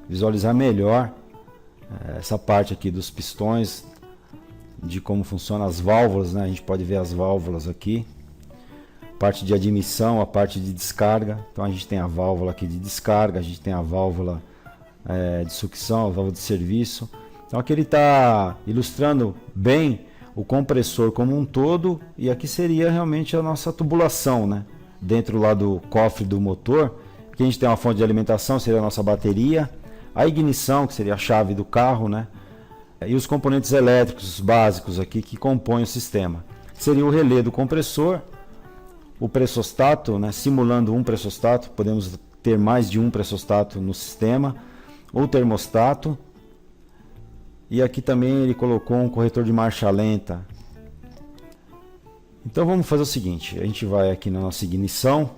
visualizar melhor essa parte aqui dos pistões, de como funcionam as válvulas, né? A gente pode ver as válvulas aqui, parte de admissão, a parte de descarga. Então a gente tem a válvula aqui de descarga, a gente tem a válvula de sucção, a válvula de serviço. Então aqui ele está ilustrando bem o compressor como um todo, e aqui seria realmente a nossa tubulação, né? Dentro lá do cofre do motor, aqui a gente tem uma fonte de alimentação, seria a nossa bateria, a ignição, que seria a chave do carro, né? E os componentes elétricos básicos aqui que compõem o sistema. Seria o relé do compressor, o pressostato, né? Simulando um pressostato, podemos ter mais de um pressostato no sistema, o termostato, e aqui também ele colocou um corretor de marcha lenta. Então vamos fazer o seguinte, a gente vai aqui na nossa ignição,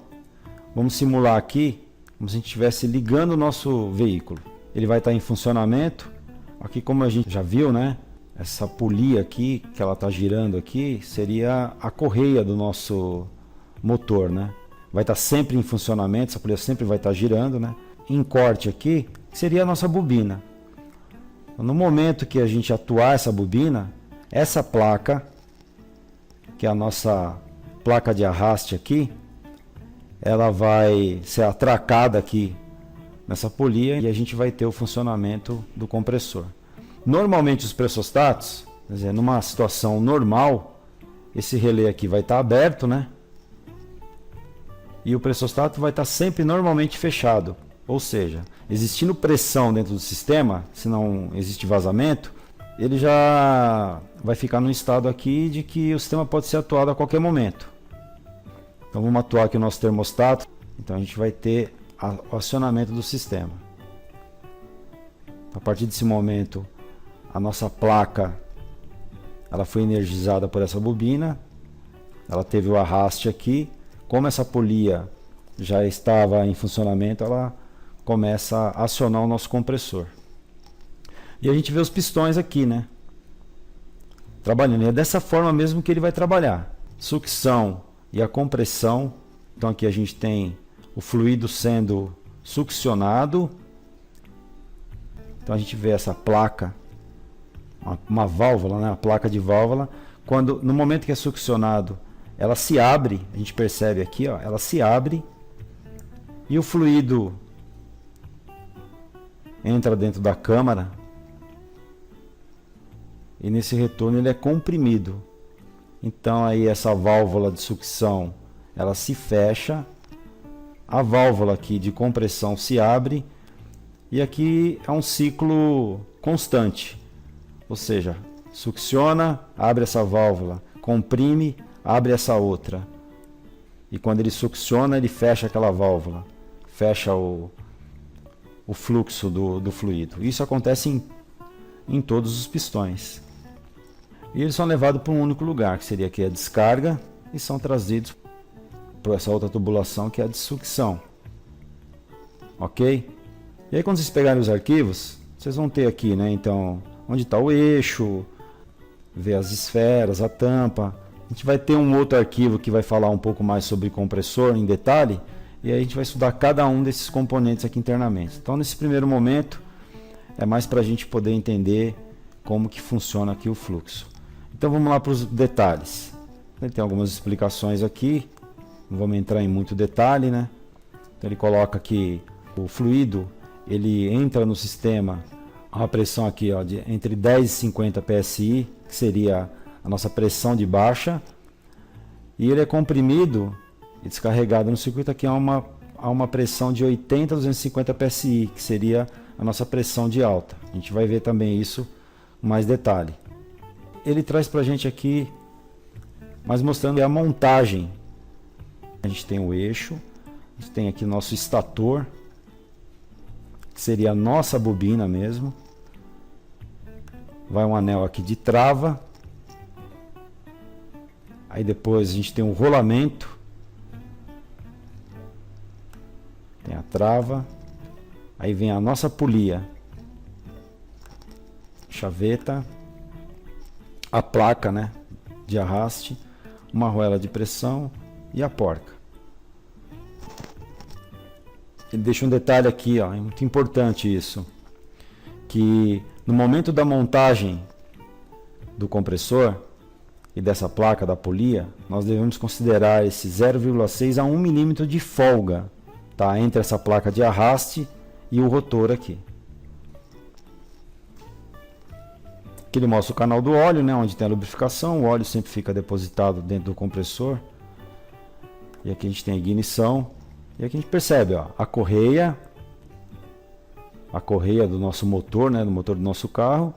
vamos simular aqui como se a gente estivesse ligando o nosso veículo. Ele vai estar em funcionamento. Aqui, como a gente já viu, né, essa polia aqui que ela está girando aqui seria a correia do nosso motor, né? Vai estar sempre em funcionamento, essa polia sempre vai estar girando, né? Em corte aqui seria a nossa bobina. No momento que a gente atuar essa bobina, essa placa, que é a nossa placa de arraste aqui, ela vai ser atracada aqui nessa polia e a gente vai ter o funcionamento do compressor. Normalmente os pressostatos, quer dizer, numa situação normal, esse relé aqui vai estar aberto, né? E o pressostato vai estar sempre normalmente fechado. Ou seja, existindo pressão dentro do sistema, se não existe vazamento, ele já vai ficar num estado aqui de que o sistema pode ser atuado a qualquer momento. Então vamos atuar aqui o nosso termostato. Então a gente vai ter o acionamento do sistema. A partir desse momento, a nossa placa ela foi energizada por essa bobina, ela teve o arraste aqui. Como essa polia já estava em funcionamento, ela começa a acionar o nosso compressor. E a gente vê os pistões aqui, né? Trabalhando. E é dessa forma mesmo que ele vai trabalhar. Sucção e a compressão. Então aqui a gente tem o fluido sendo succionado. Então a gente vê essa placa, uma válvula, né? A placa de válvula. Quando, no momento que é succionado, ela se abre. A gente percebe aqui, ó, ela se abre. E o fluido entra dentro da câmara e nesse retorno ele é comprimido. Então aí essa válvula de sucção ela se fecha, a válvula aqui de compressão se abre e aqui é um ciclo constante, ou seja, succiona, abre essa válvula, comprime, abre essa outra, e quando ele succiona ele fecha aquela válvula, fecha o fluxo do fluido. Isso acontece em todos os pistões. E eles são levados para um único lugar, que seria aqui a descarga, e são trazidos para essa outra tubulação que é a de sucção. Ok? E aí quando vocês pegarem os arquivos, vocês vão ter aqui, né? Então, onde está o eixo, ver as esferas, a tampa. A gente vai ter um outro arquivo que vai falar um pouco mais sobre compressor em detalhe, e aí a gente vai estudar cada um desses componentes aqui internamente. Então nesse primeiro momento é mais para a gente poder entender como que funciona aqui o fluxo. Então vamos lá para os detalhes. Tem algumas explicações aqui, não vamos entrar em muito detalhe, né? Então ele coloca que o fluido ele entra no sistema a uma pressão aqui, ó, de entre 10 e 50 psi, que seria a nossa pressão de baixa, e ele é comprimido e descarregado no circuito aqui a uma pressão de 80 a 250 psi, que seria a nossa pressão de alta. A gente vai ver também isso com mais detalhe. Ele traz para a gente aqui, mas mostrando a montagem. A gente tem o eixo, a gente tem aqui o nosso estator, que seria a nossa bobina mesmo. Vai um anel aqui de trava. Aí depois a gente tem um rolamento. Tem a trava. Aí vem a nossa polia. Chaveta. A placa, né, de arraste. Uma arruela de pressão e a porca. Ele deixa um detalhe aqui, ó, é muito importante isso. que no momento da montagem do compressor e dessa placa da polia, nós devemos considerar esse 0,6 a 1 milímetro de folga, tá? Entre essa placa de arraste e o rotor aqui. Aqui ele mostra o canal do óleo, né, onde tem a lubrificação. O óleo sempre fica depositado dentro do compressor. E aqui a gente tem a ignição. E aqui a gente percebe, ó, a correia do nosso motor, né, do motor do nosso carro.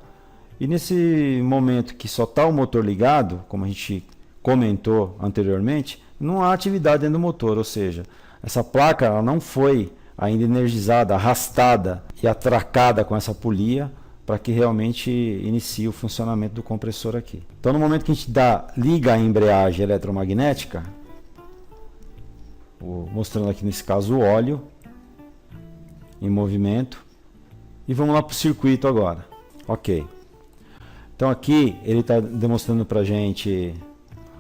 E nesse momento que só está o motor ligado, como a gente comentou anteriormente, não há atividade dentro do motor, ou seja, essa placa ela não foi ainda energizada, arrastada e atracada com essa polia para que realmente inicie o funcionamento do compressor aqui. Então, no momento que a gente liga a embreagem eletromagnética, mostrando aqui nesse caso o óleo em movimento, e vamos lá para o circuito agora. Ok. Então aqui ele está demonstrando para a gente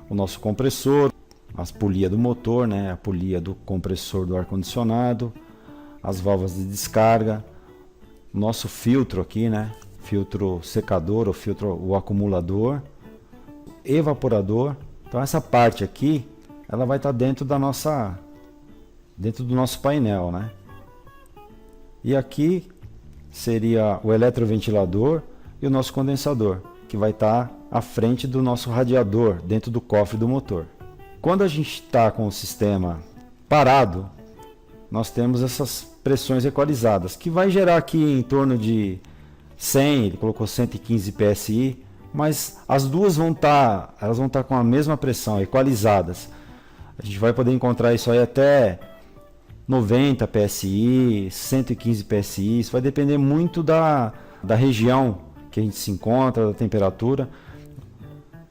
o nosso compressor, as polias do motor, né, a polia do compressor do ar-condicionado, as válvulas de descarga, nosso filtro aqui, né, filtro secador, o acumulador, evaporador. Então essa parte aqui, ela vai estar dentro do nosso painel, né? E aqui seria o eletroventilador e o nosso condensador, que vai estar à frente do nosso radiador, dentro do cofre do motor. Quando a gente está com o sistema parado, nós temos essas pressões equalizadas, que vai gerar aqui em torno de 100, ele colocou 115 PSI, mas as duas elas vão estar com a mesma pressão, equalizadas. A gente vai poder encontrar isso aí até 90 PSI, 115 PSI, isso vai depender muito da região que a gente se encontra, da temperatura.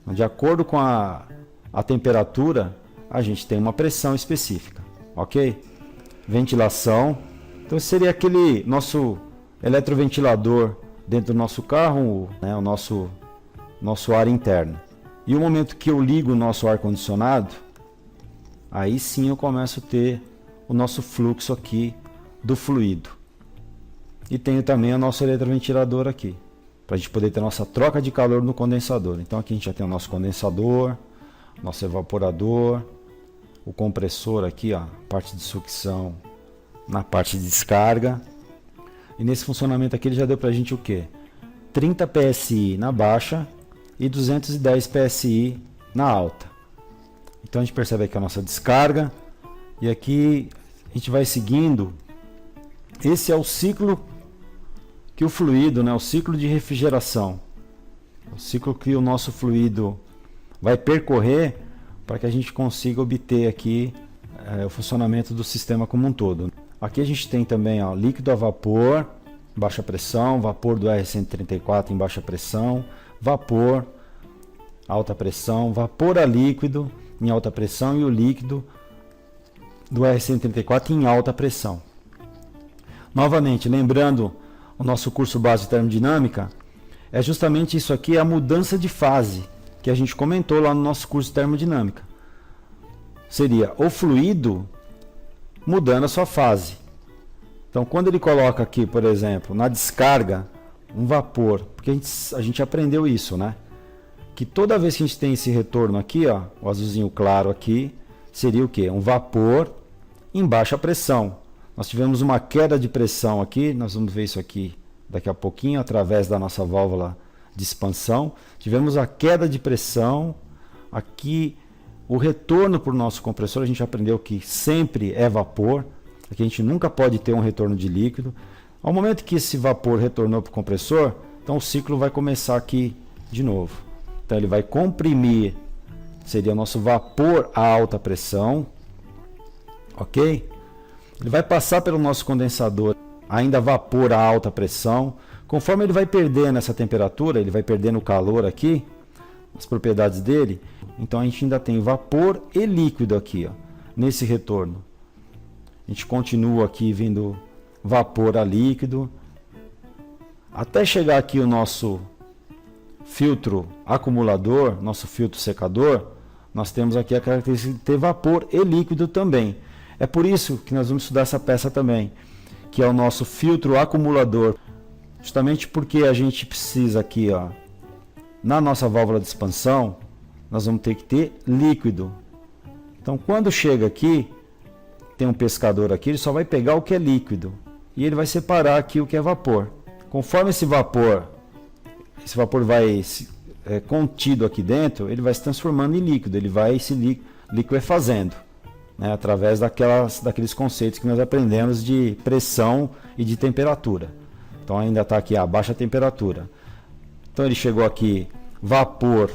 De acordo com a temperatura, a gente tem uma pressão específica, ok? Ventilação, então seria aquele nosso eletroventilador dentro do nosso carro, né, o nosso ar interno. E o momento que eu ligo o nosso ar-condicionado, aí sim eu começo a ter o nosso fluxo aqui do fluido. E tenho também o nosso eletroventilador aqui, para a gente poder ter a nossa troca de calor no condensador. Então aqui a gente já tem o nosso condensador, nosso evaporador, o compressor aqui, ó, parte de sucção na parte de descarga. E nesse funcionamento aqui ele já deu para a gente o que? 30 PSI na baixa e 210 PSI na alta. Então a gente percebe aqui a nossa descarga. E aqui a gente vai seguindo. Esse é o ciclo que o fluido, né, o ciclo de refrigeração. O ciclo que o nosso fluido vai percorrer para que a gente consiga obter aqui o funcionamento do sistema como um todo. Aqui a gente tem também, ó, líquido a vapor, baixa pressão, vapor do R134 em baixa pressão, vapor, alta pressão, vapor a líquido em alta pressão e o líquido do R134 em alta pressão. Novamente, lembrando o nosso curso base de termodinâmica, é justamente isso aqui, a mudança de fase que a gente comentou lá no nosso curso de termodinâmica. Seria o fluido mudando a sua fase. Então, quando ele coloca aqui, por exemplo, na descarga, um vapor, porque a gente aprendeu isso, né? Que toda vez que a gente tem esse retorno aqui, ó, o azulzinho claro aqui, seria o quê? Um vapor em baixa pressão. Nós tivemos uma queda de pressão aqui, nós vamos ver isso aqui daqui a pouquinho, através da nossa válvula de expansão. Tivemos a queda de pressão, aqui o retorno para o nosso compressor, a gente aprendeu que sempre é vapor, aqui a gente nunca pode ter um retorno de líquido. Ao momento que esse vapor retornou para o compressor, então o ciclo vai começar aqui de novo. Então ele vai comprimir, seria o nosso vapor a alta pressão, ok? Ele vai passar pelo nosso condensador, ainda vapor a alta pressão. Conforme ele vai perdendo essa temperatura, ele vai perdendo o calor aqui, as propriedades dele. Então a gente ainda tem vapor e líquido aqui, ó, nesse retorno. A gente continua aqui vindo vapor a líquido, até chegar aqui o nosso filtro acumulador, nosso filtro secador. Nós temos aqui a característica de ter vapor e líquido também. É por isso que nós vamos estudar essa peça também, que é o nosso filtro acumulador. Justamente porque a gente precisa aqui, ó, na nossa válvula de expansão, nós vamos ter que ter líquido. Então, quando chega aqui, tem um pescador aqui, ele só vai pegar o que é líquido e ele vai separar aqui o que é vapor. Conforme esse vapor vai contido aqui dentro, ele vai se transformando em líquido, ele vai se liquefazendo, né, através daqueles conceitos que nós aprendemos de pressão e de temperatura. Então ainda está aqui a baixa temperatura. Então ele chegou aqui, vapor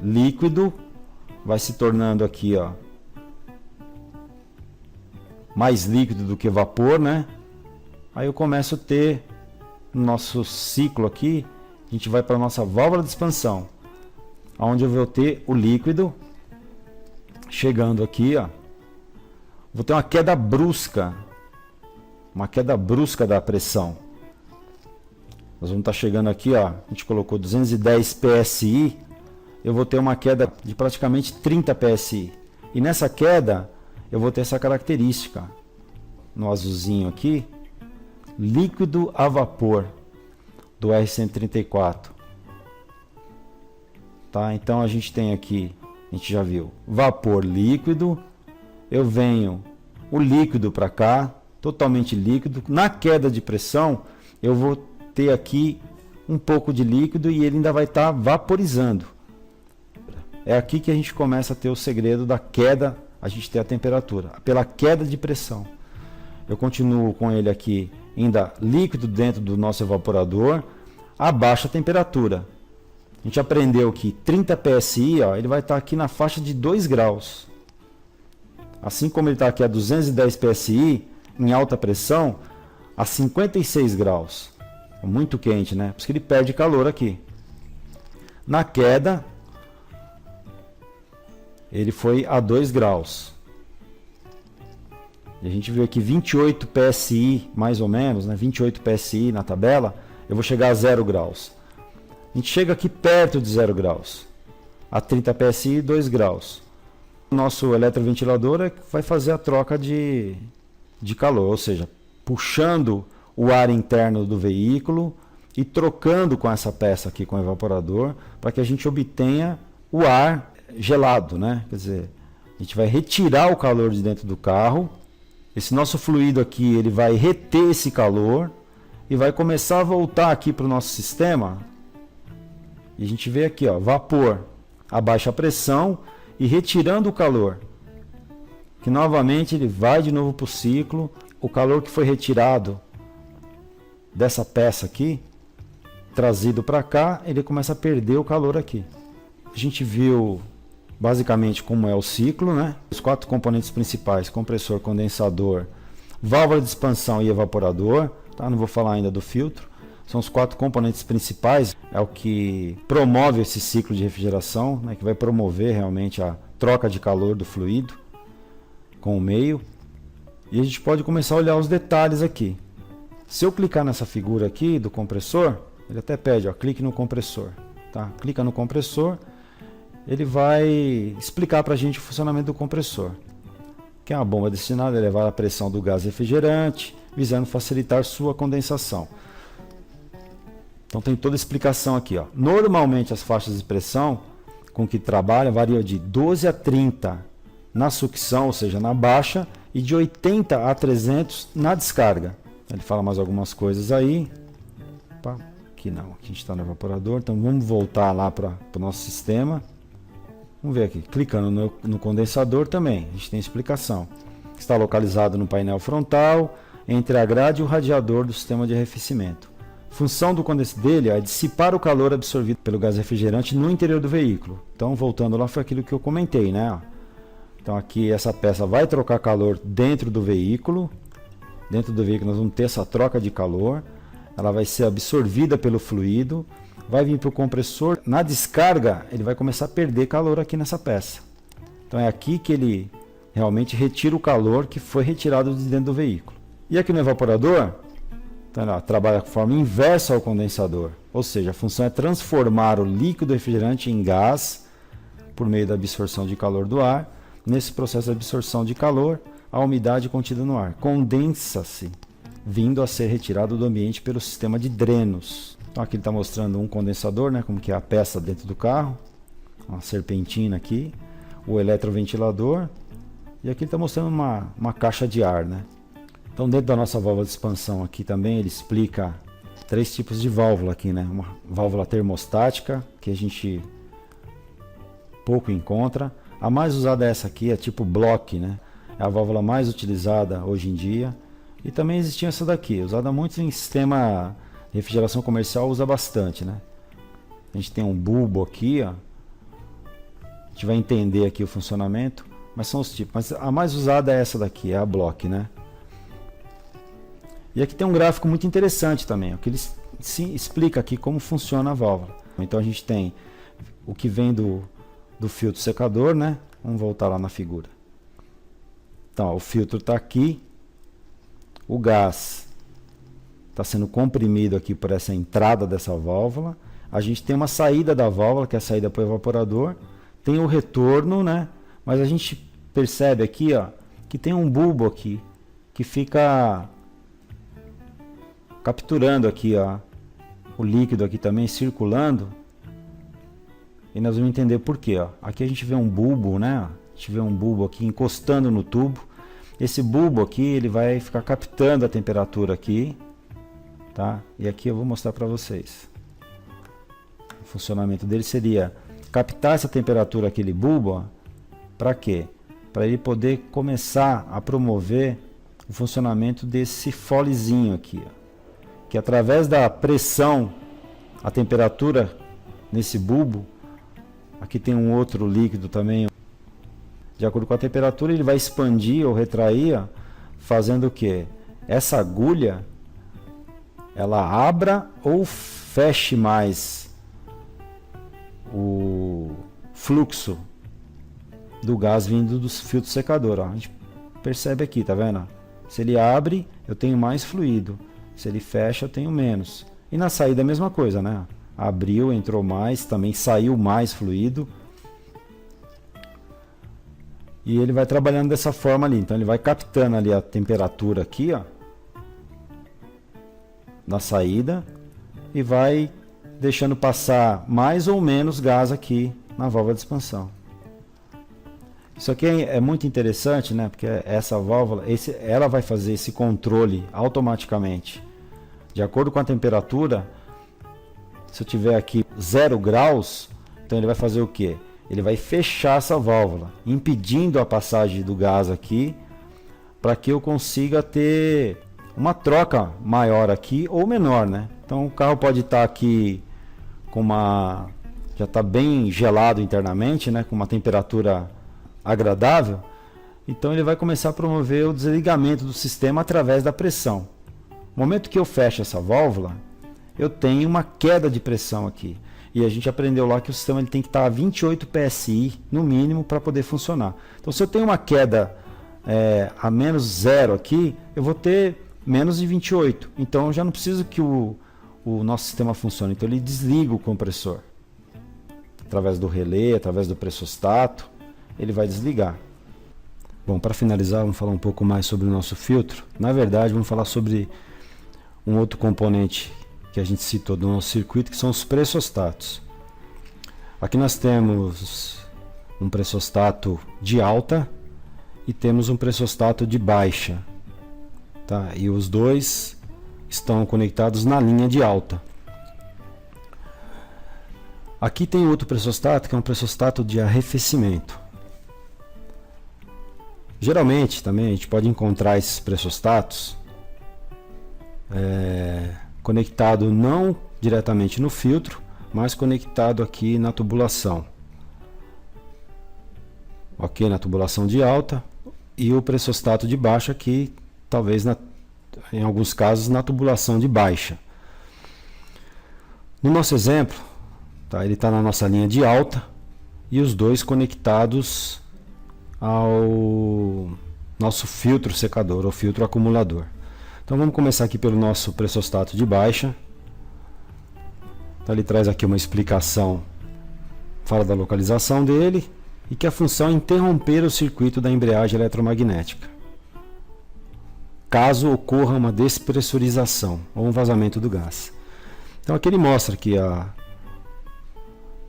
líquido, vai se tornando aqui, ó, mais líquido do que vapor, né? Aí eu começo a ter no nosso ciclo aqui, a gente vai para a nossa válvula de expansão, onde eu vou ter o líquido chegando aqui, ó. Vou ter uma queda brusca da pressão. Nós vamos estar chegando aqui, ó, a gente colocou 210 PSI, eu vou ter uma queda de praticamente 30 PSI. E nessa queda, eu vou ter essa característica, no azulzinho aqui, líquido a vapor, do R134. Tá? Então a gente tem aqui, a gente já viu, vapor líquido, eu venho o líquido para cá, totalmente líquido, na queda de pressão, eu vou ter aqui um pouco de líquido e ele ainda vai estar vaporizando. É aqui que a gente começa a ter o segredo da queda, a gente ter a temperatura, pela queda de pressão. Eu continuo com ele aqui ainda líquido dentro do nosso evaporador, a baixa temperatura. A gente aprendeu que 30 PSI, ó, ele vai estar aqui na faixa de 2 graus. Assim como ele está aqui a 210 PSI, em alta pressão, a 56 graus. Muito quente, né? Por isso que ele perde calor aqui. Na queda, ele foi a 2 graus. E a gente viu aqui 28 PSI, mais ou menos, né? 28 PSI na tabela, eu vou chegar a 0 graus. A gente chega aqui perto de 0 graus. A 30 PSI, 2 graus. O nosso eletroventilador vai fazer a troca de calor, ou seja, puxando o ar interno do veículo e trocando com essa peça aqui, com o evaporador, para que a gente obtenha o ar gelado, né? Quer dizer, a gente vai retirar o calor de dentro do carro. Esse nosso fluido aqui, ele vai reter esse calor e vai começar a voltar aqui para o nosso sistema. E a gente vê aqui, ó, vapor a baixa pressão e retirando o calor, que novamente ele vai de novo para o ciclo. O calor que foi retirado dessa peça aqui, trazido para cá, ele começa a perder o calor aqui. A gente viu basicamente como é o ciclo, né? Os 4 componentes principais: compressor, condensador, válvula de expansão e evaporador. Tá? Não vou falar ainda do filtro. São os 4 componentes principais, é o que promove esse ciclo de refrigeração, né? Que vai promover realmente a troca de calor do fluido com o meio. E a gente pode começar a olhar os detalhes aqui. Se eu clicar nessa figura aqui do compressor, ele até pede, ó, clique no compressor. Tá? Clica no compressor, ele vai explicar para a gente o funcionamento do compressor, que é uma bomba destinada a elevar a pressão do gás refrigerante, visando facilitar sua condensação. Então tem toda a explicação aqui. Ó. Normalmente as faixas de pressão com que trabalha variam de 12 a 30 na sucção, ou seja, na baixa, e de 80 a 300 na descarga. Ele fala mais algumas coisas aí. Opa, aqui não, aqui a gente está no evaporador, então vamos voltar lá para o nosso sistema. Vamos ver aqui, clicando no condensador também, a gente tem explicação. Está localizado no painel frontal, entre a grade e o radiador do sistema de arrefecimento. Função do condensador dele é dissipar o calor absorvido pelo gás refrigerante no interior do veículo. Então, voltando lá, foi aquilo que eu comentei, né? Então, aqui essa peça vai trocar calor dentro do veículo. Dentro do veículo nós vamos ter essa troca de calor. Ela vai ser absorvida pelo fluido, vai vir para o compressor. Na descarga, ele vai começar a perder calor aqui nessa peça. Então, é aqui que ele realmente retira o calor que foi retirado de dentro do veículo. E aqui no evaporador, então, trabalha de forma inversa ao condensador, ou seja, a função é transformar o líquido refrigerante em gás por meio da absorção de calor do ar. Nesse processo de absorção de calor, a umidade contida no ar condensa-se vindo a ser retirado do ambiente pelo sistema de drenos. Então aqui ele está mostrando um condensador, né, como que é a peça dentro do carro, uma serpentina aqui, o eletroventilador, e aqui ele está mostrando uma caixa de ar, né. Então dentro da nossa válvula de expansão aqui também ele explica 3 tipos de válvula aqui, né, uma válvula termostática, que a gente pouco encontra. A mais usada é essa aqui, é tipo block, né, é a válvula mais utilizada hoje em dia. E também existia essa daqui, usada muito em sistema de refrigeração comercial, usa bastante, né. A gente tem um bulbo aqui, ó. A gente vai entender aqui o funcionamento, mas são os tipos. Mas a mais usada é essa daqui, é a block, né. E aqui tem um gráfico muito interessante também, ó, que ele explica aqui como funciona a válvula. Então a gente tem o que vem do filtro secador, né. Vamos voltar lá na figura. Então, ó, o filtro está aqui, o gás está sendo comprimido aqui por essa entrada dessa válvula. A gente tem uma saída da válvula, que é a saída para o evaporador. Tem o retorno, né? Mas a gente percebe aqui, ó, que tem um bulbo aqui que fica capturando aqui, ó, o líquido aqui também circulando. E nós vamos entender por quê, ó. Aqui a gente vê um bulbo, né? A gente vê um bulbo aqui encostando no tubo. Esse bulbo aqui, ele vai ficar captando a temperatura aqui, tá? E aqui eu vou mostrar para vocês. O funcionamento dele seria captar essa temperatura, aquele bulbo, para quê? Para ele poder começar a promover o funcionamento desse folezinho aqui, ó, que através da pressão, a temperatura nesse bulbo, aqui tem um outro líquido também, de acordo com a temperatura ele vai expandir ou retrair, ó, fazendo o que? Essa agulha ela abra ou feche mais o fluxo do gás vindo do filtro secador, ó. A gente percebe aqui, tá vendo? Se ele abre, eu tenho mais fluido. Se ele fecha, eu tenho menos. E na saída a mesma coisa, né? Abriu, entrou mais, também saiu mais fluido. E ele vai trabalhando dessa forma ali. Então ele vai captando ali a temperatura aqui, ó, na saída, e vai deixando passar mais ou menos gás aqui na válvula de expansão. Isso aqui é muito interessante, né? Porque essa válvula, ela vai fazer esse controle automaticamente. De acordo com a temperatura, se eu tiver aqui 0 graus, então ele vai fazer o quê? Ele vai fechar essa válvula, impedindo a passagem do gás aqui, para que eu consiga ter uma troca maior aqui ou menor, né? Então o carro pode estar aqui com já está bem gelado internamente, né? Com uma temperatura agradável, então ele vai começar a promover o desligamento do sistema através da pressão. No momento que eu fecho essa válvula, eu tenho uma queda de pressão aqui. E a gente aprendeu lá que o sistema ele tem que estar a 28 PSI no mínimo para poder funcionar. Então se eu tenho uma queda a menos 0 aqui, eu vou ter menos de 28. Então eu já não preciso que o nosso sistema funcione. Então ele desliga o compressor. Através do relé, através do pressostato, ele vai desligar. Bom, para finalizar, vamos falar um pouco mais sobre o nosso filtro. Na verdade, vamos falar sobre um outro componente que a gente citou do nosso circuito, que são os pressostatos. Aqui nós temos um pressostato de alta e temos um pressostato de baixa, tá? E os dois estão conectados na linha de alta. Aqui tem outro pressostato, que é um pressostato de arrefecimento. Geralmente também a gente pode encontrar esses pressostatos conectado não diretamente no filtro, mas conectado aqui na tubulação. Ok, na tubulação de alta, e o pressostato de baixa aqui, talvez em alguns casos na tubulação de baixa. No nosso exemplo, tá, ele está na nossa linha de alta e os dois conectados ao nosso filtro secador ou filtro acumulador. Então vamos começar aqui pelo nosso pressostato de baixa. Então ele traz aqui uma explicação, fala da localização dele e que a função é interromper o circuito da embreagem eletromagnética. caso ocorra uma despressurização ou um vazamento do gás. Então aqui ele mostra aqui a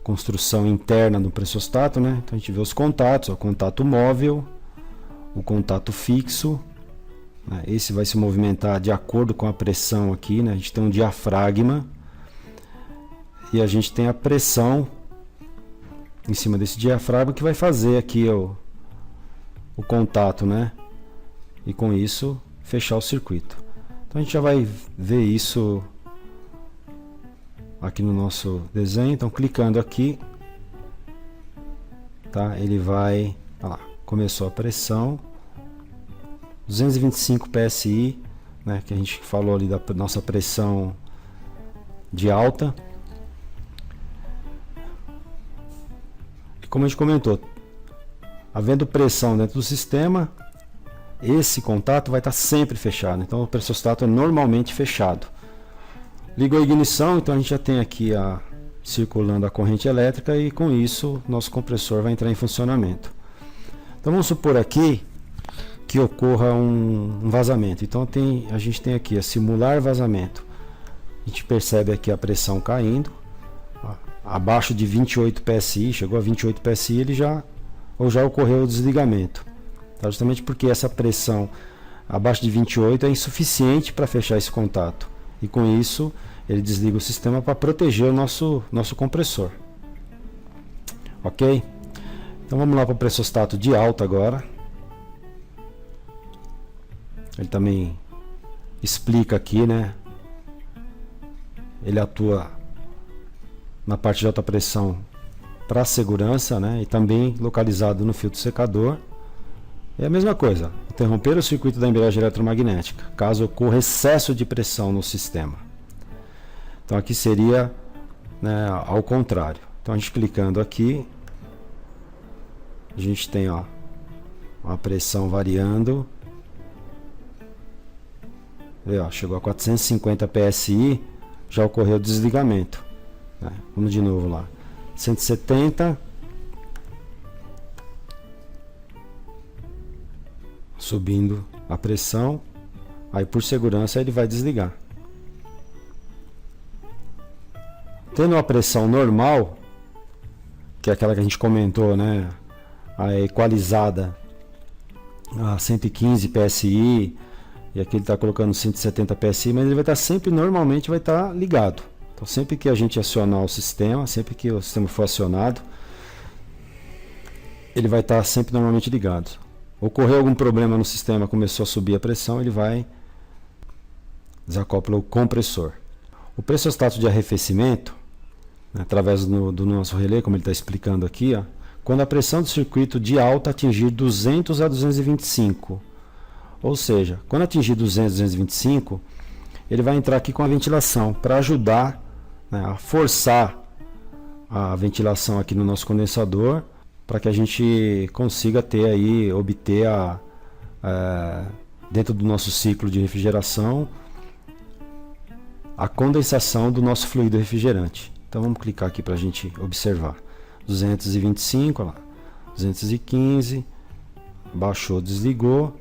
construção interna do pressostato, né? Então a gente vê os contatos, o contato móvel, o contato fixo, né? Esse vai se movimentar de acordo com a pressão aqui, né? A gente tem um diafragma e a gente tem a pressão em cima desse diafragma que vai fazer aqui o contato, né? E com isso fechar o circuito. Então a gente já vai ver isso aqui no nosso desenho. Então clicando aqui, tá? Ele vai, olha lá, começou a pressão 225 psi, né? Que a gente falou ali da nossa pressão de alta. E como a gente comentou, havendo pressão dentro do sistema, esse contato vai estar sempre fechado. Então o pressostato é normalmente fechado. Ligou a ignição, então a gente já tem aqui circulando a corrente elétrica e com isso nosso compressor vai entrar em funcionamento. Então vamos supor aqui que ocorra um vazamento. Então a gente tem aqui a simular vazamento. A gente percebe aqui a pressão caindo, abaixo de 28 psi, chegou a 28 psi, ele já ocorreu o desligamento. Tá? Justamente porque essa pressão abaixo de 28 é insuficiente para fechar esse contato. E com isso ele desliga o sistema para proteger o nosso compressor. Ok? Então vamos lá para o pressostato de alta agora. Ele também explica aqui, né? Ele atua na parte de alta pressão para segurança, né? E também localizado no filtro secador. É a mesma coisa, interromper o circuito da embreagem eletromagnética, caso ocorra excesso de pressão no sistema. Então aqui seria, né, ao contrário. Então a gente clicando aqui, a gente tem, ó, a pressão variando. Vê, ó, chegou a 450 psi, já ocorreu o desligamento. Né? Vamos de novo lá. 170. Subindo a pressão, aí por segurança ele vai desligar. Tendo a pressão normal, que é aquela que a gente comentou, né, a equalizada a 115 psi, e aqui ele está colocando 170 psi, mas ele vai estar sempre, normalmente vai estar ligado. Então sempre que a gente acionar o sistema, sempre que o sistema for acionado, ele vai estar sempre normalmente ligado. Ocorreu algum problema no sistema, começou a subir a pressão, ele vai desacopla o compressor. O pressostato de arrefecimento, né, através do nosso relé, como ele está explicando aqui, ó, quando a pressão do circuito de alta atingir 200 a 225. Ou seja, quando atingir 200 a 225, ele vai entrar aqui com a ventilação para ajudar, né, a forçar a ventilação aqui no nosso condensador, para que a gente consiga ter aí, obter dentro do nosso ciclo de refrigeração, a condensação do nosso fluido refrigerante. Então vamos clicar aqui para a gente observar. 225, olha lá, 215, baixou, desligou,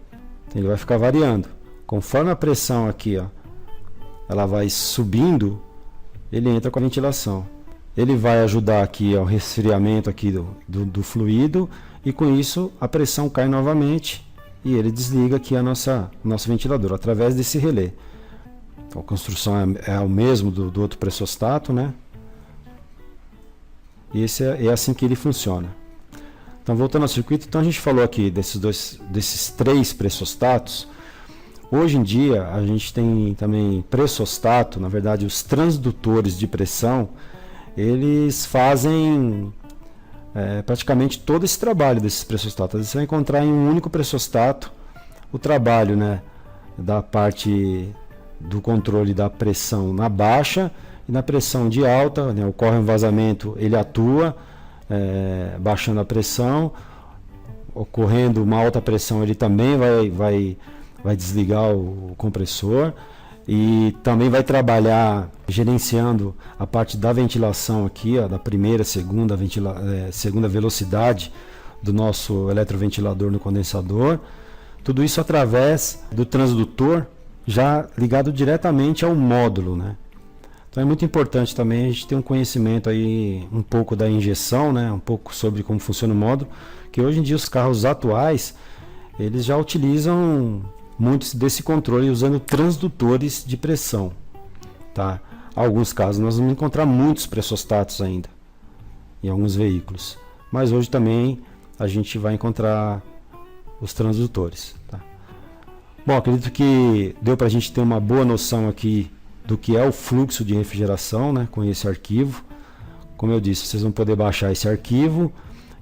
então ele vai ficar variando. Conforme a pressão aqui, ó, ela vai subindo, ele entra com a ventilação. Ele vai ajudar aqui ao resfriamento aqui do fluido, e com isso a pressão cai novamente e ele desliga aqui nosso ventilador através desse relé. Então, a construção é o mesmo do outro pressostato, né? E é assim que ele funciona. Então voltando ao circuito, então a gente falou aqui desses três pressostatos. Hoje em dia a gente tem também pressostato, na verdade os transdutores de pressão, eles fazem praticamente todo esse trabalho desses pressostatos. Você vai encontrar em um único pressostato o trabalho, né, da parte do controle da pressão na baixa e na pressão de alta, né, ocorre um vazamento, ele atua baixando a pressão, ocorrendo uma alta pressão, ele também vai desligar o compressor. E também vai trabalhar gerenciando a parte da ventilação aqui, ó, da primeira, segunda velocidade do nosso eletroventilador no condensador. Tudo isso através do transdutor já ligado diretamente ao módulo, né? Então é muito importante também a gente ter um conhecimento aí um pouco da injeção, né? Um pouco sobre como funciona o módulo, que hoje em dia os carros atuais eles já utilizam muitos desse controle usando transdutores de pressão, tá? Alguns casos nós vamos encontrar muitos pressostatos ainda em alguns veículos, mas hoje também a gente vai encontrar os transdutores, tá? Bom, acredito que deu para a gente ter uma boa noção aqui do que é o fluxo de refrigeração, né, com esse arquivo. Como eu disse, vocês vão poder baixar esse arquivo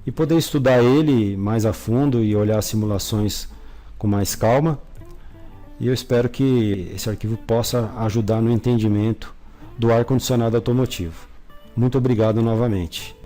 e poder estudar ele mais a fundo e olhar as simulações com mais calma. E eu espero que esse arquivo possa ajudar no entendimento do ar-condicionado automotivo. Muito obrigado novamente.